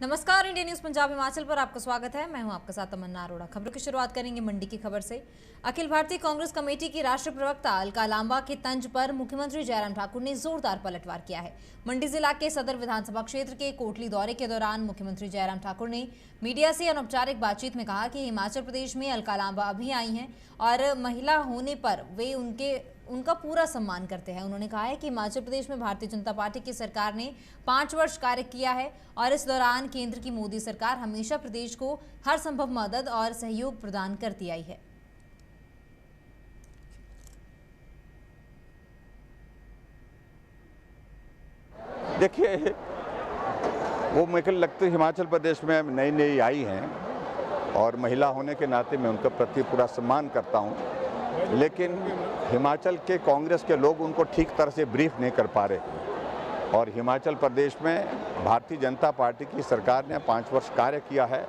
नमस्कार, India news Punjab Himachal पर आपका स्वागत है। मैं हूं आपके साथ तमन्ना अरोड़ा। खबरों की शुरुआत करेंगे मंडी की खबर से। अखिल भारतीय कांग्रेस कमेटी की राष्ट्रीय प्रवक्ता अलका लांबा के तंज पर मुख्यमंत्री जयराम ठाकुर ने जोरदार पलटवार किया है। मंडी जिला के सदर विधानसभा क्षेत्र के कोटली दौरे के दौरान मुख्यमंत्री जयराम ठाकुर ने मीडिया से अनौपचारिक बातचीत में कहा कि हिमाचल प्रदेश में अलका लांबा अभी आई हैं और महिला होने पर वे उनका पूरा सम्मान करते हैं। उन्होंने कहा है कि हिमाचल प्रदेश में भारतीय जनता पार्टी की सरकार ने 5 वर्ष कार्य किया है और इस दौरान केंद्र की मोदी सरकार हमेशा प्रदेश को हर संभव मदद और सहयोग प्रदान करती आई है। देखिए, वो मुझे लगता है हिमाचल प्रदेश में नई नई आई हैं और महिला होने के नाते मैं उनके प्रति पूरा सम्मान करता हूं, लेकिन हिमाचल के कांग्रेस के लोग उनको ठीक तरह से ब्रीफ नहीं कर पा रहे। और हिमाचल प्रदेश में भारतीय जनता पार्टी की सरकार ने 5 वर्ष कार्य किया है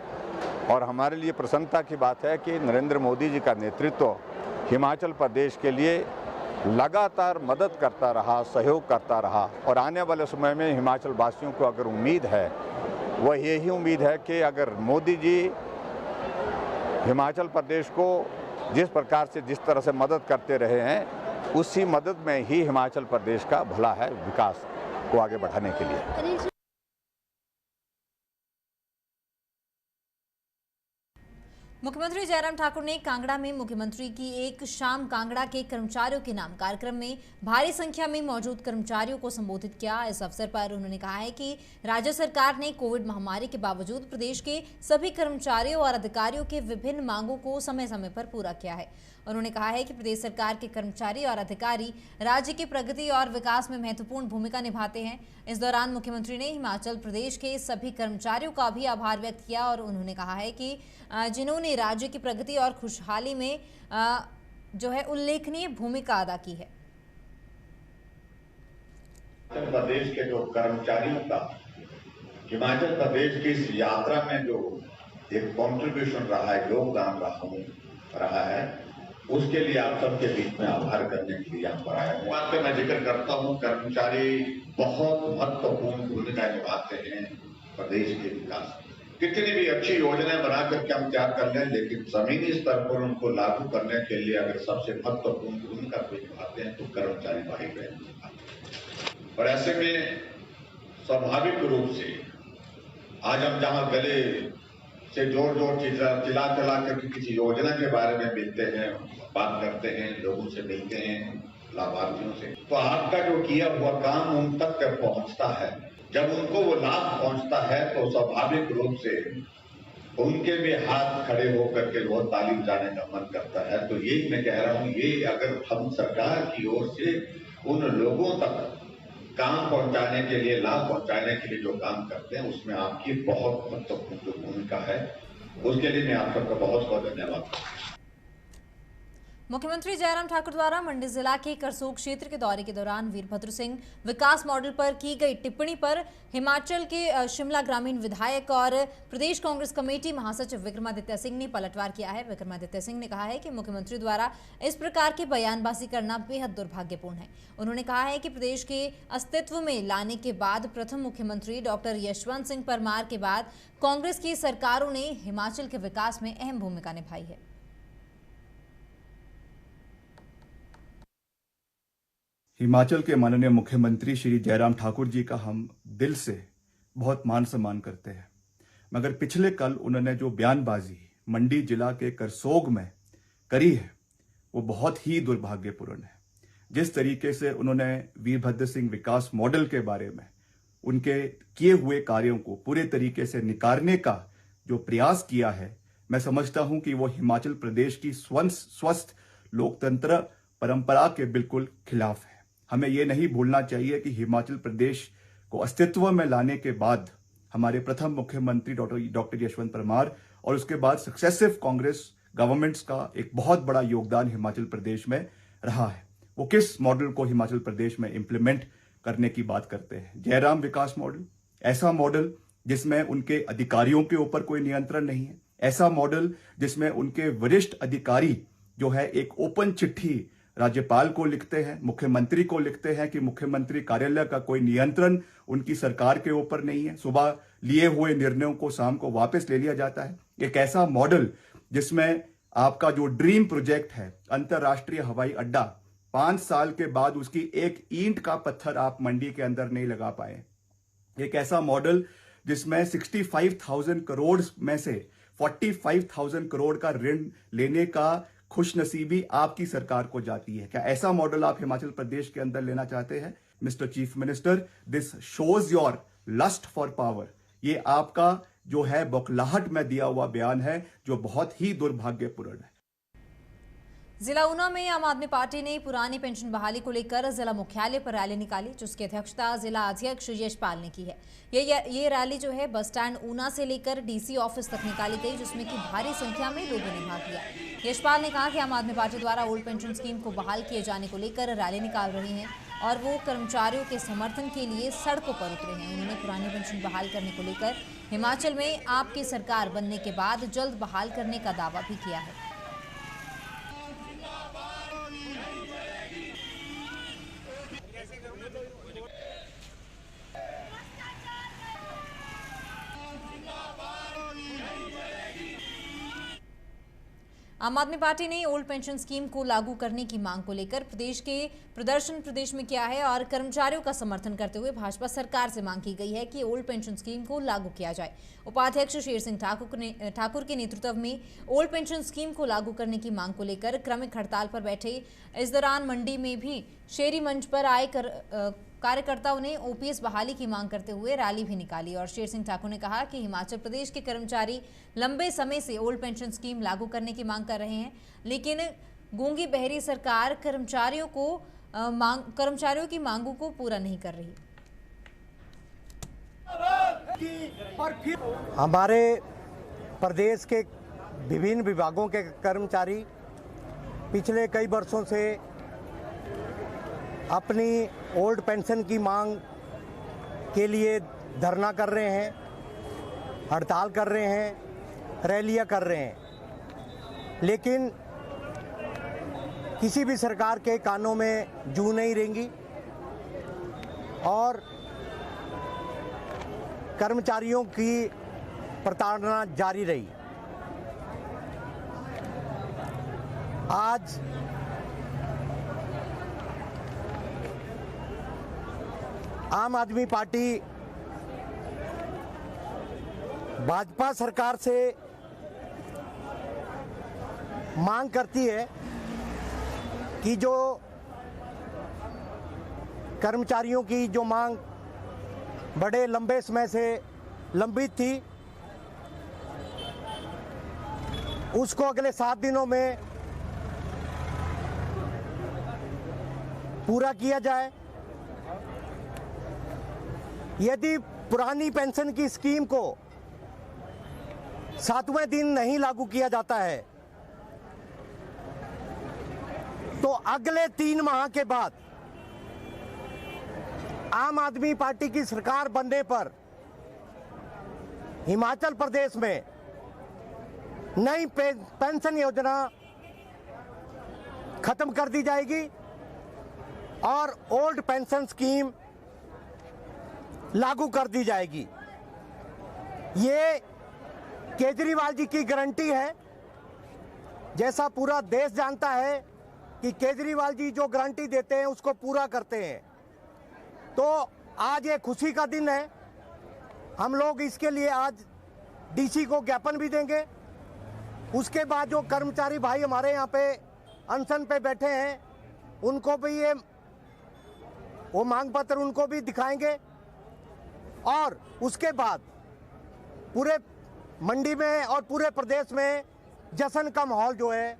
और हमारे लिए प्रसन्नता की बात है कि नरेंद्र मोदी जी का नेतृत्व हिमाचल प्रदेश के लिए लगातार मदद करता रहा, सहयोग करता रहा। और आने वाले समय में हिमाचल वासियों को अगर उम्मीद है, वह यही उम्मीद है कि अगर मोदी जी हिमाचल प्रदेश को जिस प्रकार से जिस तरह से मदद करते रहे हैं, उसी मदद में ही हिमाचल प्रदेश का भला है, विकास को आगे बढ़ाने के लिए। मुख्यमंत्री जयराम ठाकुर ने कांगड़ा में मुख्यमंत्री की एक शाम कांगड़ा के कर्मचारियों के नाम कार्यक्रम में भारी संख्या में मौजूद कर्मचारियों को संबोधित किया। इस अवसर पर उन्होंने कहा है कि राज्य सरकार ने कोविड महामारी के बावजूद प्रदेश के सभी कर्मचारियों और अधिकारियों के विभिन्न मांगों को समय समय पर पूरा किया है। उन्होंने कहा है कि प्रदेश सरकार के कर्मचारी और अधिकारी राज्य की प्रगति और विकास में महत्वपूर्ण भूमिका निभाते हैं। इस दौरान मुख्यमंत्री ने हिमाचल प्रदेश के सभी कर्मचारियों का भी आभार व्यक्त किया और उन्होंने कहा है कि जिन्होंने राज्य की प्रगति और खुशहाली में जो है उल्लेखनीय भूमिका अदा की है। हिमाचल प्रदेश के जो कर्मचारियों का हिमाचल प्रदेश की इस यात्रा में जो एक कॉन्ट्रीब्यूशन रहा है, योगदान रहा है, उसके लिए आप सबके बीच में आभार करने के लिए यहाँ पर आया हूँ। बात पे मैं जिक्र करता हूँ, कर्मचारी बहुत महत्वपूर्ण भूमिका निभाते हैं प्रदेश के विकास में। कितनी भी अच्छी योजनाएं बना करके हम तैयार कर लें, लेकिन जमीनी स्तर पर उनको लागू करने के लिए अगर सबसे महत्वपूर्ण भूमिका कोई निभाते हैं तो कर्मचारी भाई बहन निभाते हैं। और ऐसे में स्वाभाविक रूप से आज हम जहां गले से जोर चिल्ला करके किसी योजना के बारे में मिलते हैं, बात करते हैं, लोगों से मिलते हैं, लाभार्थियों से, तो आपका जो किया हुआ काम उन तक पहुंचता है। जब उनको वो लाभ पहुंचता है तो स्वाभाविक रूप से उनके भी हाथ खड़े होकर के वो ताली बजाने का मन करता है। तो यही मैं कह रहा हूँ, ये अगर हम सरकार की ओर से उन लोगों तक काम पहुंचाने के लिए, लाभ पहुंचाने के लिए जो काम करते हैं, उसमें आपकी बहुत महत्वपूर्ण भूमिका है। उसके लिए मैं आप सबका बहुत बहुत धन्यवाद करता हूं। मुख्यमंत्री जयराम ठाकुर द्वारा मंडी जिला के करसोग क्षेत्र के दौरे के दौरान वीरभद्र सिंह विकास मॉडल पर की गई टिप्पणी पर हिमाचल के शिमला ग्रामीण विधायक और प्रदेश कांग्रेस कमेटी महासचिव विक्रमादित्य सिंह ने पलटवार किया है। विक्रमादित्य सिंह ने कहा है कि मुख्यमंत्री द्वारा इस प्रकार की बयानबाजी करना बेहद दुर्भाग्यपूर्ण है। उन्होंने कहा है कि प्रदेश के अस्तित्व में लाने के बाद प्रथम मुख्यमंत्री डॉक्टर यशवंत सिंह परमार के बाद कांग्रेस की सरकारों ने हिमाचल के विकास में अहम भूमिका निभाई है। हिमाचल के माननीय मुख्यमंत्री श्री जयराम ठाकुर जी का हम दिल से बहुत मान सम्मान करते हैं, मगर पिछले कल उन्होंने जो बयानबाजी मंडी जिला के करसोग में करी है वो बहुत ही दुर्भाग्यपूर्ण है। जिस तरीके से उन्होंने वीरभद्र सिंह विकास मॉडल के बारे में उनके किए हुए कार्यों को पूरे तरीके से निकारने का जो प्रयास किया है, मैं समझता हूं कि वो हिमाचल प्रदेश की स्वस्थ लोकतंत्र परंपरा के बिल्कुल खिलाफ है। हमें ये नहीं भूलना चाहिए कि हिमाचल प्रदेश को अस्तित्व में लाने के बाद हमारे प्रथम मुख्यमंत्री डॉक्टर यशवंत परमार और उसके बाद सक्सेसिव कांग्रेस गवर्नमेंट्स का एक बहुत बड़ा योगदान हिमाचल प्रदेश में रहा है। वो किस मॉडल को हिमाचल प्रदेश में इंप्लीमेंट करने की बात करते हैं? जयराम विकास मॉडल, ऐसा मॉडल जिसमें उनके अधिकारियों के ऊपर कोई नियंत्रण नहीं है, ऐसा मॉडल जिसमें उनके वरिष्ठ अधिकारी जो है एक ओपन चिट्ठी राज्यपाल को लिखते हैं, मुख्यमंत्री को लिखते हैं कि मुख्यमंत्री कार्यालय का कोई नियंत्रण उनकी सरकार के ऊपर नहीं है, सुबह लिए हुए निर्णयों को शाम को वापस ले लिया जाता है। एक ऐसा मॉडल जिसमें आपका जो ड्रीम प्रोजेक्ट है अंतर्राष्ट्रीय हवाई अड्डा, 5 साल के बाद उसकी एक ईंट का पत्थर आप मंडी के अंदर नहीं लगा पाए। एक ऐसा मॉडल जिसमें 65,000 करोड़ में से 45,000 करोड़ का ऋण लेने का खुशनसीबी आपकी सरकार को जाती है। क्या ऐसा मॉडल आप हिमाचल प्रदेश के अंदर लेना चाहते हैं? Mister chief minister, this shows your lust for power. ये आपका जो है बौखलाहट में दिया हुआ बयान है जो बहुत ही दुर्भाग्यपूर्ण है। जिला ऊना में आम आदमी पार्टी ने पुरानी पेंशन बहाली को लेकर जिला मुख्यालय पर रैली निकाली, जिसकी अध्यक्षता जिला अध्यक्ष यशपाल ने की है। ये रैली जो है बस स्टैंड ऊना से लेकर डीसी ऑफिस तक निकाली गई, जिसमें कि भारी संख्या में लोगों ने भाग लिया। यशपाल ने कहा कि आम आदमी पार्टी द्वारा ओल्ड पेंशन स्कीम को बहाल किए जाने को लेकर रैली निकाल रही है और वो कर्मचारियों के समर्थन के लिए सड़कों पर उतरे हैं। उन्होंने पुरानी पेंशन बहाल करने को लेकर हिमाचल में आपकी सरकार बनने के बाद जल्द बहाल करने का दावा भी किया है। आम आदमी पार्टी ने ओल्ड पेंशन स्कीम को लागू करने की मांग को लेकर प्रदेश में किया है और कर्मचारियों का समर्थन करते हुए भाजपा सरकार से मांग की गई है कि ओल्ड पेंशन स्कीम को लागू किया जाए। उपाध्यक्ष शेर सिंह ठाकुर के नेतृत्व में ओल्ड पेंशन स्कीम को लागू करने की मांग को लेकर क्रमिक हड़ताल पर बैठे। इस दौरान मंडी में भी शेरी मंच पर आए कार्यकर्ताओं ने ओपीएस बहाली की मांग करते हुए रैली भी निकाली और शेर सिंह ठाकुर ने कहा कि हिमाचल प्रदेश के कर्मचारी लंबे समय से ओल्ड पेंशन स्कीम लागू करने की मांग कर रहे हैं, लेकिन गूंगी बहरी सरकार कर्मचारियों की मांगों को पूरा नहीं कर रही। हमारे प्रदेश के विभिन्न विभागों के कर्मचारी पिछले कई वर्षों से अपनी ओल्ड पेंशन की मांग के लिए धरना कर रहे हैं, हड़ताल कर रहे हैं, रैलियां कर रहे हैं, लेकिन किसी भी सरकार के कानों में जू नहीं रेंगी और कर्मचारियों की प्रताड़ना जारी रही। आज आम आदमी पार्टी भाजपा सरकार से मांग करती है कि जो कर्मचारियों की जो मांग बड़े लंबे समय से लंबित थी, उसको अगले 7 दिनों में पूरा किया जाए। यदि पुरानी पेंशन की स्कीम को 7वें दिन नहीं लागू किया जाता है तो अगले 3 माह के बाद आम आदमी पार्टी की सरकार बनने पर हिमाचल प्रदेश में नई पेंशन योजना खत्म कर दी जाएगी और ओल्ड पेंशन स्कीम लागू कर दी जाएगी। ये केजरीवाल जी की गारंटी है। जैसा पूरा देश जानता है कि केजरीवाल जी जो गारंटी देते हैं उसको पूरा करते हैं, तो आज ये खुशी का दिन है। हम लोग इसके लिए आज डीसी को ज्ञापन भी देंगे। उसके बाद जो कर्मचारी भाई हमारे यहाँ पे अनशन पे बैठे हैं उनको भी वो मांग पत्र उनको भी दिखाएंगे और उसके बाद पूरे मंडी में और पूरे प्रदेश में जश्न का माहौल जो है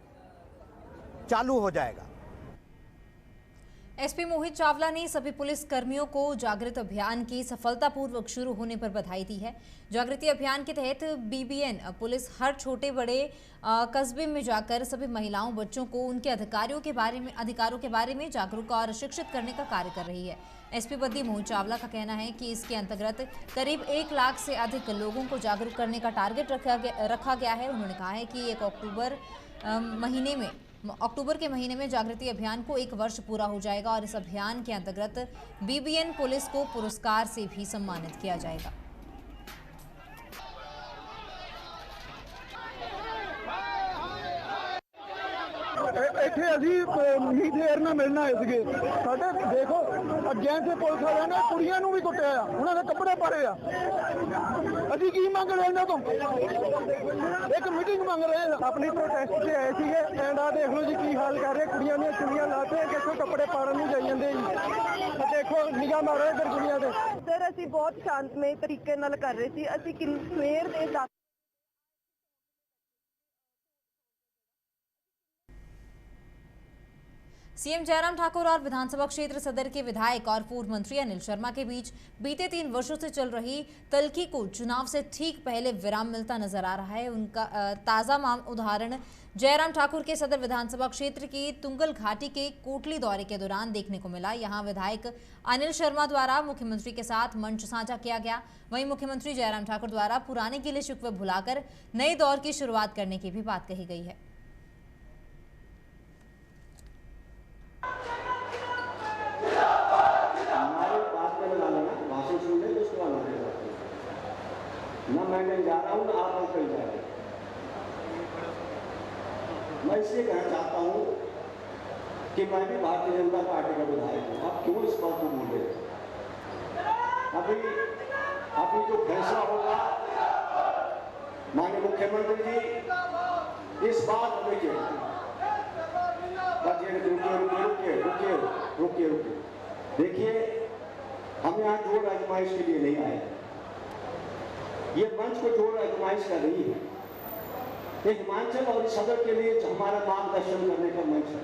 चालू हो जाएगा। एसपी मोहित चावला ने सभी पुलिस कर्मियों को जागृति अभियान की सफलतापूर्वक शुरू होने पर बधाई दी है। जागृति अभियान के तहत बीबीएन पुलिस हर छोटे बड़े कस्बे में जाकर सभी महिलाओं बच्चों को उनके अधिकारों के बारे में जागरूक और शिक्षित करने का कार्य कर रही है। एसपी बद्दी मोहित चावला का कहना है कि इसके अंतर्गत करीब 1 लाख से अधिक लोगों को जागरूक करने का टारगेट रखा गया है। उन्होंने कहा है कि 1 अक्टूबर महीने में अक्टूबर के महीने में जागृति अभियान को 1 वर्ष पूरा हो जाएगा और इस अभियान के अंतर्गत BBN पुलिस को पुरस्कार से भी सम्मानित किया जाएगा। ਇੱਥੇ ਅਸੀਂ ਮੀਂਹ ਦੇਰ ਨਾਲ ਮਿਲਣਾ ਆਏ ਸੀਗੇ। ਸਾਡੇ ਦੇਖੋ ਅੱਗੇ ਤੇ ਪੁਲਿਸ ਵਾਲਿਆਂ ਨੇ ਕੁੜੀਆਂ ਨੂੰ ਵੀ ਕੁੱਟਿਆ ਆ, ਉਹਨਾਂ ਦੇ ਕੱਪੜੇ ਪਾੜੇ ਆ। ਅਸੀਂ ਕੀ ਮੰਗ ਰਹੇ ਇਹਨਾਂ ਤੋਂ? ਇੱਕ ਮੀਟਿੰਗ ਮੰਗ ਰਹੇ ਆ। ਆਪਣੀ ਪ੍ਰੋਟੈਸਟ ਤੇ ਆਏ ਸੀਗੇ ਐਂਡ ਆ ਦੇਖ ਲਓ ਜੀ ਕੀ ਹਾਲ ਕਰ ਰਹੇ, ਕੁੜੀਆਂ ਦੀਆਂ ਚੁੰਨੀਆਂ ਲਾਤੇ ਕਿੱਥੋਂ ਕੱਪੜੇ ਪਾੜਨ ਨੂੰ ਜਾਈ ਜਾਂਦੇ ਜੀ। ਦੇਖੋ ਨਿਗਾਹ ਮਾਰੋ ਇੱਧਰ ਕੁੜੀਆਂ ਤੇ। ਸਰ ਅਸੀਂ ਬਹੁਤ ਸ਼ਾਂਤਮਈ ਤਰੀਕੇ ਨਾਲ ਕਰ ਰਹੇ ਸੀ। ਅਸੀਂ ਸਵੇਰ ਦੇ सीएम जयराम ठाकुर और विधानसभा क्षेत्र सदर के विधायक और पूर्व मंत्री अनिल शर्मा के बीच बीते 3 वर्षों से चल रही तल्खी को चुनाव से ठीक पहले विराम मिलता नजर आ रहा है। उनका ताजा उदाहरण जयराम ठाकुर के सदर विधानसभा क्षेत्र की तुंगल घाटी के कोटली दौरे के दौरान देखने को मिला। यहां विधायक अनिल शर्मा द्वारा मुख्यमंत्री के साथ मंच साझा किया गया। वहीं मुख्यमंत्री जयराम ठाकुर द्वारा पुराने गिले शिकवे भुलाकर नए दौर की शुरुआत करने की भी बात कही गई है। न मैं कहीं जा रहा हूँ न आप कहीं जा रहे हैं। मैं इसलिए कहना चाहता हूँ कि मैं भी भारतीय जनता पार्टी का विधायक हूँ। आप क्यों इस बात को बोल रहे हैं? अभी जो फैसला होगा माननीय मुख्यमंत्री जी इस बात को देखिए, रुकिए देखिए, हम यहाँ जोर आजमाइश के लिए नहीं आए। ये मंच को जोर आजमाइश का नहीं है, ये हिमाचल और सदर के लिए हमारा मार्गदर्शन करने का मंच है।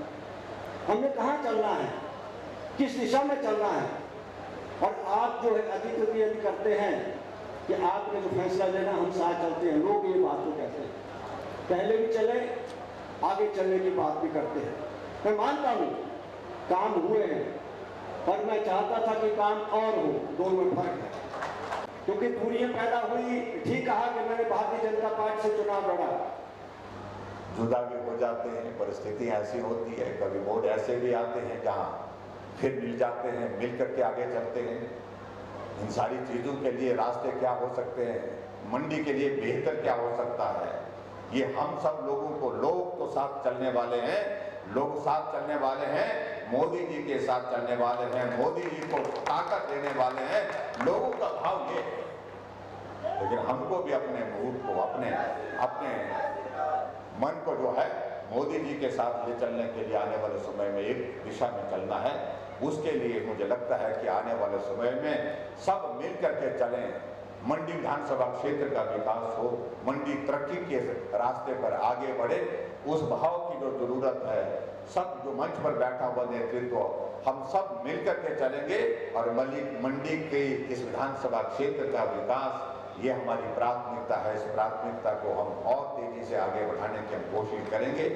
हमने कहाँ चलना है, किस दिशा में चलना है, और आप जो है अधिकृत यदि करते हैं कि आपने जो फैसला लेना हम साथ चलते हैं। लोग ये बात को कहते हैं, पहले भी चले आगे चलने की बात भी करते हैं। मैं मानता हूँ काम हुए हैं, पर मैं चाहता था कि काम और हो, दोनों में फर्क है। क्योंकि दूरियां पैदा हुई। ठीक कहा कि मैंने भारतीय जनता पार्टी से चुनाव लड़ा, जुदा भी हो जाते हैं, परिस्थिति ऐसी होती है। कभी वोट ऐसे भी आते हैं जहां फिर मिल जाते हैं, मिल करके आगे चलते हैं। इन सारी चीज़ों के लिए रास्ते क्या हो सकते हैं, मंडी के लिए बेहतर क्या हो सकता है, ये हम सब लोगों को, लोग तो साथ चलने वाले हैं, लोग साथ चलने वाले हैं, मोदी जी के साथ चलने वाले हैं, मोदी जी को ताकत देने वाले हैं। लोगों का भाव ये है, लेकिन हमको भी अपने मूड को, अपने मन को जो है मोदी जी के साथ ले चलने के लिए आने वाले समय में एक दिशा में चलना है। उसके लिए मुझे लगता है कि आने वाले समय में सब मिल करके चलें। मंडी विधानसभा क्षेत्र का विकास हो, मंडी तरक्की के रास्ते पर आगे बढ़े, उस भाव की जो जरूरत है, सब जो मंच पर बैठा हुआ नेतृत्व, हम सब मिलकर के चलेंगे और मंडी के इस विधानसभा क्षेत्र का विकास ये हमारी प्राथमिकता है। इस प्राथमिकता को हम और तेजी से आगे बढ़ाने की हम कोशिश करेंगे।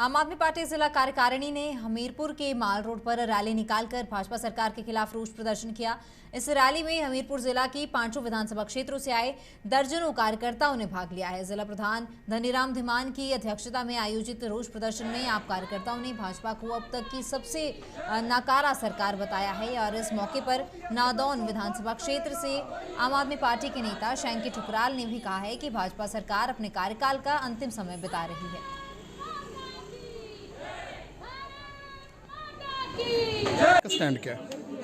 आम आदमी पार्टी जिला कार्यकारिणी ने हमीरपुर के माल रोड पर रैली निकालकर भाजपा सरकार के खिलाफ रोष प्रदर्शन किया। इस रैली में हमीरपुर जिला की 5 विधानसभा क्षेत्रों से आए दर्जनों कार्यकर्ताओं ने भाग लिया है। जिला प्रधान धनीराम धीमान की अध्यक्षता में आयोजित रोष प्रदर्शन में आप कार्यकर्ताओं ने भाजपा को अब तक की सबसे नाकारा सरकार बताया है। और इस मौके पर नादौन विधानसभा क्षेत्र से आम आदमी पार्टी के नेता शैंकी ठुकराल ने भी कहा है कि भाजपा सरकार अपने कार्यकाल का अंतिम समय बिता रही है। स्टैंड क्या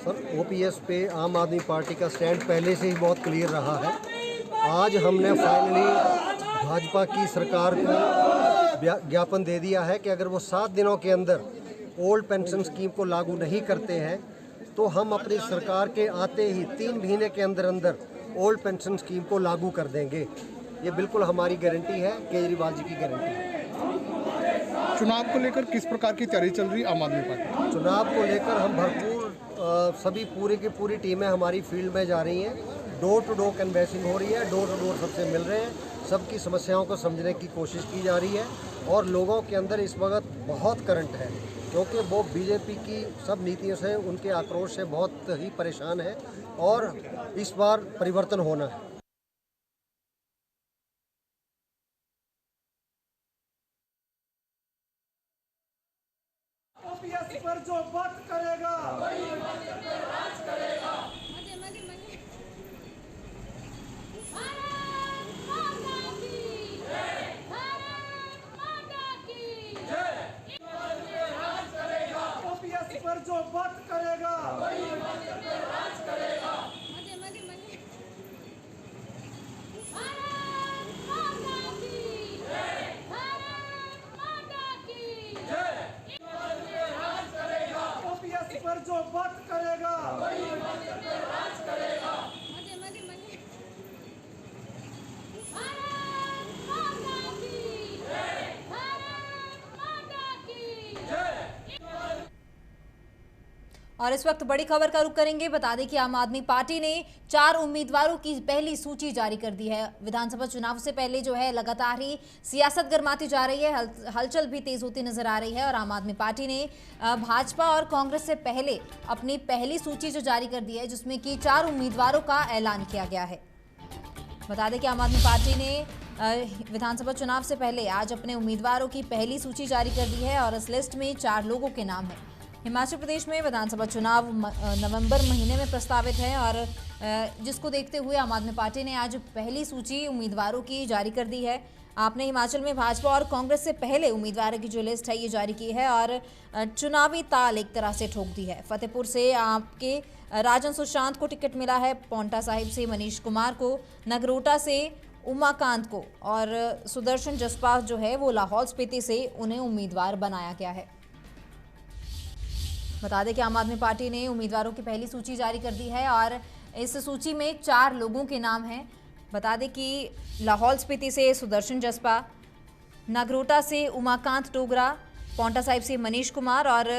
सर, ओपीएस पे आम आदमी पार्टी का स्टैंड पहले से ही बहुत क्लियर रहा है। आज हमने फाइनली भाजपा की सरकार को ज्ञापन दे दिया है कि अगर वो 7 दिनों के अंदर ओल्ड पेंशन स्कीम को लागू नहीं करते हैं तो हम अपनी सरकार के आते ही 3 महीने के अंदर अंदर ओल्ड पेंशन स्कीम को लागू कर देंगे। ये बिल्कुल हमारी गारंटी है, केजरीवाल जी की गारंटी है। चुनाव को लेकर किस प्रकार की तैयारी चल रही आम आदमी पार्टी? चुनाव को लेकर हम भरपूर सभी पूरी की पूरी टीमें हमारी फील्ड में जा रही हैं। डोर टू डोर कैनवैसिंग हो रही है, डोर टू डोर सबसे मिल रहे हैं, सबकी समस्याओं को समझने की कोशिश की जा रही है। और लोगों के अंदर इस वक्त बहुत करंट है, क्योंकि वो बीजेपी की सब नीतियों से, उनके आक्रोश से बहुत ही परेशान है और इस बार परिवर्तन होना है। और इस वक्त बड़ी खबर का रुख करेंगे। बता दें कि आम आदमी पार्टी ने 4 उम्मीदवारों की पहली सूची जारी कर दी है। विधानसभा चुनाव से पहले जो है लगातार ही सियासत गर्माती जा रही है, हलचल भी तेज होती नजर आ रही है और आम आदमी पार्टी ने भाजपा और कांग्रेस से पहले अपनी पहली सूची जो जारी कर दी है, जिसमें कि 4 उम्मीदवारों का ऐलान किया गया है। बता दें कि आम आदमी पार्टी ने विधानसभा चुनाव से पहले आज अपने उम्मीदवारों की पहली सूची जारी कर दी है और इस लिस्ट में 4 लोगों के नाम हैं। हिमाचल प्रदेश में विधानसभा चुनाव नवंबर महीने में प्रस्तावित है और जिसको देखते हुए आम आदमी पार्टी ने आज पहली सूची उम्मीदवारों की जारी कर दी है। आपने हिमाचल में भाजपा और कांग्रेस से पहले उम्मीदवारों की जो लिस्ट है ये जारी की है और चुनावी ताल एक तरह से ठोक दी है। फतेहपुर से आपके राजन सुशांत को टिकट मिला है, पांवटा साहिब से मनीष कुमार को, नगरोटा से उमाकांत को और सुदर्शन जसपा जो है वो लाहौल स्पीति से उन्हें उम्मीदवार बनाया गया है। बता दें कि आम आदमी पार्टी ने उम्मीदवारों की पहली सूची जारी कर दी है और इस सूची में 4 लोगों के नाम हैं। बता दें कि लाहौल स्पीति से सुदर्शन जसपा, नगरोटा से उमाकांत डोगरा, पांवटा साहिब से मनीष कुमार और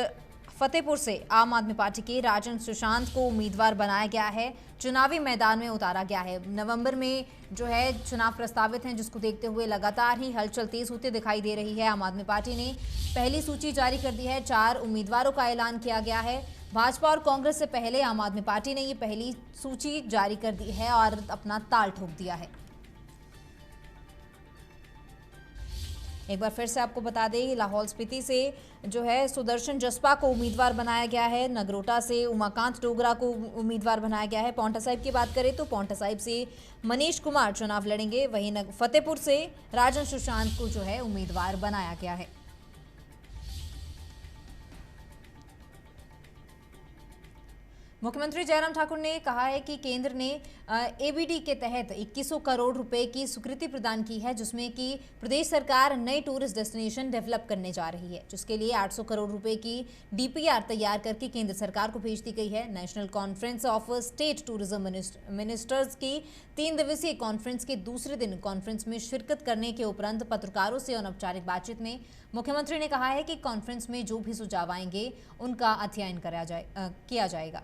फतेहपुर से आम आदमी पार्टी के राजन सुशांत को उम्मीदवार बनाया गया है, चुनावी मैदान में उतारा गया है। नवंबर में जो है चुनाव प्रस्तावित हैं, जिसको देखते हुए लगातार ही हलचल तेज होती दिखाई दे रही है। आम आदमी पार्टी ने पहली सूची जारी कर दी है, 4 उम्मीदवारों का ऐलान किया गया है। भाजपा और कांग्रेस से पहले आम आदमी पार्टी ने ये पहली सूची जारी कर दी है और अपना ताल ठोक दिया है। एक बार फिर से आपको बता दें, लाहौल स्पीति से जो है सुदर्शन जसपा को उम्मीदवार बनाया गया है, नगरोटा से उमाकांत डोगरा को उम्मीदवार बनाया गया है। पांवटा साहिब की बात करें तो पांवटा साहिब से मनीष कुमार चुनाव लड़ेंगे, वहीं फतेहपुर से राजन सुशांत को जो है उम्मीदवार बनाया गया है। मुख्यमंत्री जयराम ठाकुर ने कहा है कि केंद्र ने एबीडी के तहत 2100 करोड़ रुपए की स्वीकृति प्रदान की है, जिसमें कि प्रदेश सरकार नए टूरिस्ट डेस्टिनेशन डेवलप करने जा रही है, जिसके लिए 800 करोड़ रुपए की डीपीआर तैयार करके केंद्र सरकार को भेज दी गई है। National conference of state tourism ministers की 3 दिवसीय कॉन्फ्रेंस के दूसरे दिन कॉन्फ्रेंस में शिरकत करने के उपरांत पत्रकारों से अनौपचारिक बातचीत में मुख्यमंत्री ने कहा है कि कॉन्फ्रेंस में जो भी सुझाव आएंगे उनका अध्ययन किया जाएगा।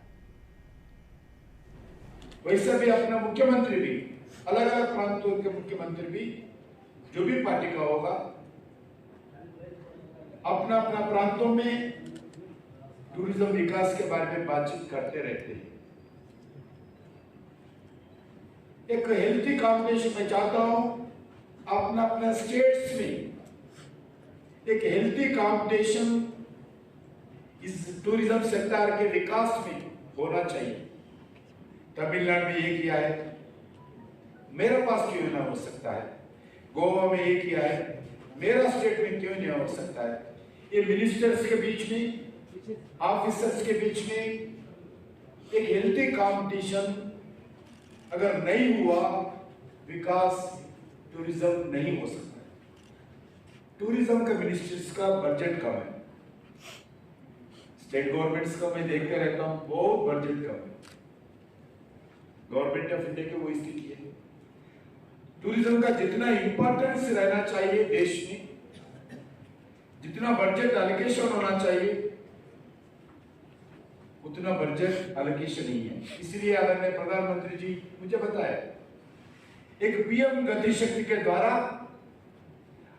वैसे भी अपना मुख्यमंत्री भी, अलग अलग प्रांतों के मुख्यमंत्री भी, जो भी पार्टी का होगा, अपना अपना प्रांतों में टूरिज्म विकास के बारे में बातचीत करते रहते हैं। एक हेल्थी कॉम्बिनेशन में चाहता हूं, अपना अपना स्टेट्स में एक हेल्थी कॉम्बिनेशन इस टूरिज्म सेक्टर के विकास में होना चाहिए। तमिलनाडु में ये किया है, मेरे पास क्यों ना हो सकता है? गोवा में ये किया है, मेरा स्टेट में क्यों नहीं हो सकता है? ये मिनिस्टर्स के बीच में, ऑफिसर्स के बीच में एक हेल्थी कंपटीशन अगर नहीं हुआ, विकास टूरिज्म नहीं हो सकता। टूरिज्म का मिनिस्टर्स का बजट कम है, स्टेट गवर्नमेंट्स का मैं देखते रहता हूं, बहुत बजट कम है। गवर्नमेंट ऑफ इंडिया की वो स्थिति है। टूरिज्म का जितना इंपॉर्टेंस रहना चाहिए देश में, जितना बजट एलोकेशन होना चाहिए, उतना बजट एलोकेशन नहीं है। इसलिए आदरणीय प्रधानमंत्री जी मुझे बताया, एक पीएम गति शक्ति के द्वारा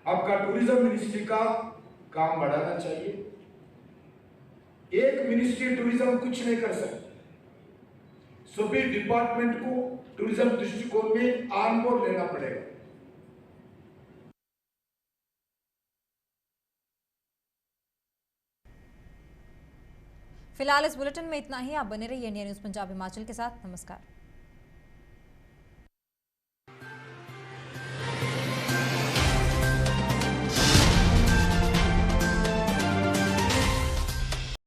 आपका टूरिज्म मिनिस्ट्री का काम बढ़ाना चाहिए। एक मिनिस्ट्री टूरिज्म कुछ नहीं कर सकती, सभी डिपार्टमेंट को टूरिज्म दृष्टिकोण में ऑन बोर्ड लेना पड़ेगा। फिलहाल इस बुलेटिन में इतना ही। आप बने रहिए इंडिया न्यूज पंजाब हिमाचल के साथ। नमस्कार।